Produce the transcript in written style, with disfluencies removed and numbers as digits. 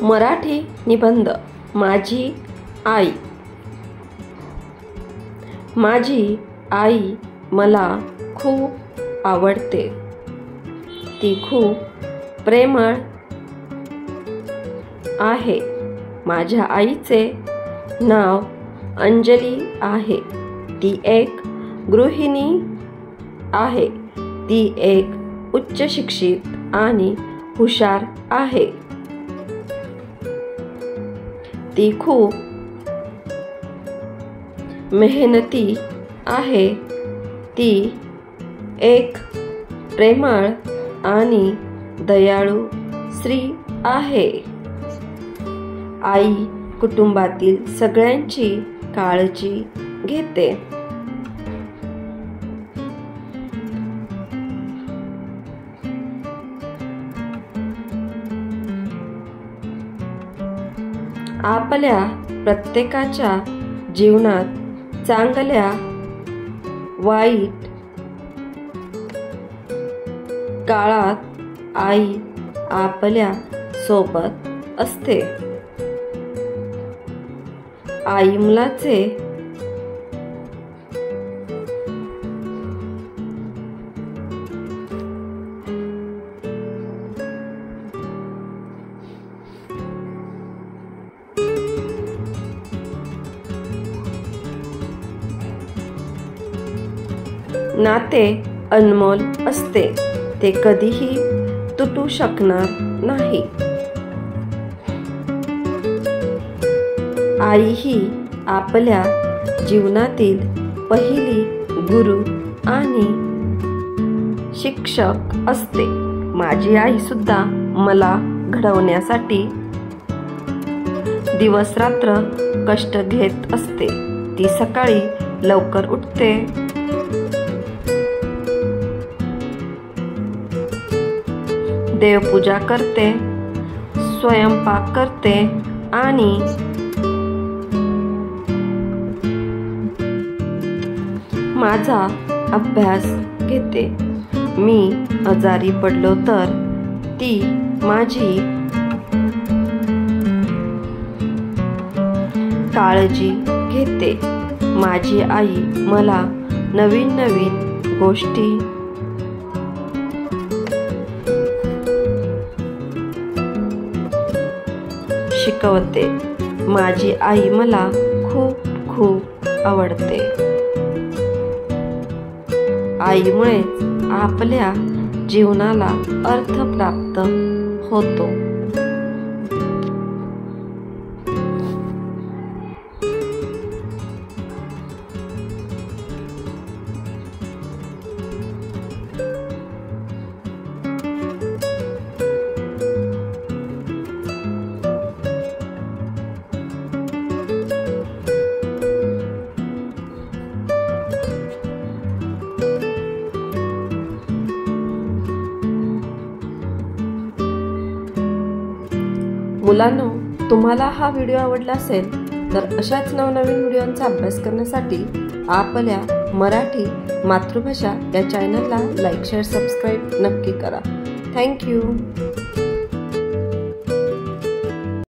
मराठी निबंध माझी आई। माझी आई मला खूप आवडते। ती खूप प्रेमळ आहे। माझ्या आईचे नाव अंजली आहे। ती एक गृहिणी आहे। ती एक उच्च शिक्षित आणि हुशार आहे। ती खूप मेहनती आहे। ती एक प्रेमळ आणि दयाळू स्त्री आहे। आई कुटुंबातील सगळ्यांची काळजी घेते। आपल्या प्रत्येकाच्या जीवनात चांगल्या वाईट काळात आई आपल्या सोबत असते। आई मुलाचे नाते अनमोल असते। ते कधीही तुटू शकणार नाही। आई ही आपल्या जीवनातील पहिली गुरु आणि शिक्षक असते। माझी आई सुद्धा मला घडवण्यासाठी दिवस रात्र कष्ट घेत असते। ती सकाळी लवकर उठते, देवपूजा करते, स्वयंपाक करते आणि माझा अभ्यास घेते। मी आजारी पडलो तर ती माझी काळजी घेते। माझी आई मला नवीन नवीन गोष्टी शिकवते। माझी आई मला खूप खूप आवडते। आईमुळेच आपल्या जीवनाला अर्थ प्राप्त होतो। मुलांनो, तुम्हाला हा व्हिडिओ आवडला असेल तर अशाच नवनवीन व्हिडिओंचा अभ्यास करण्यासाठी आपल्या मराठी मातृभाषा या चॅनलला लाईक, शेअर, सबस्क्राईब नक्की करा। थँक्यू।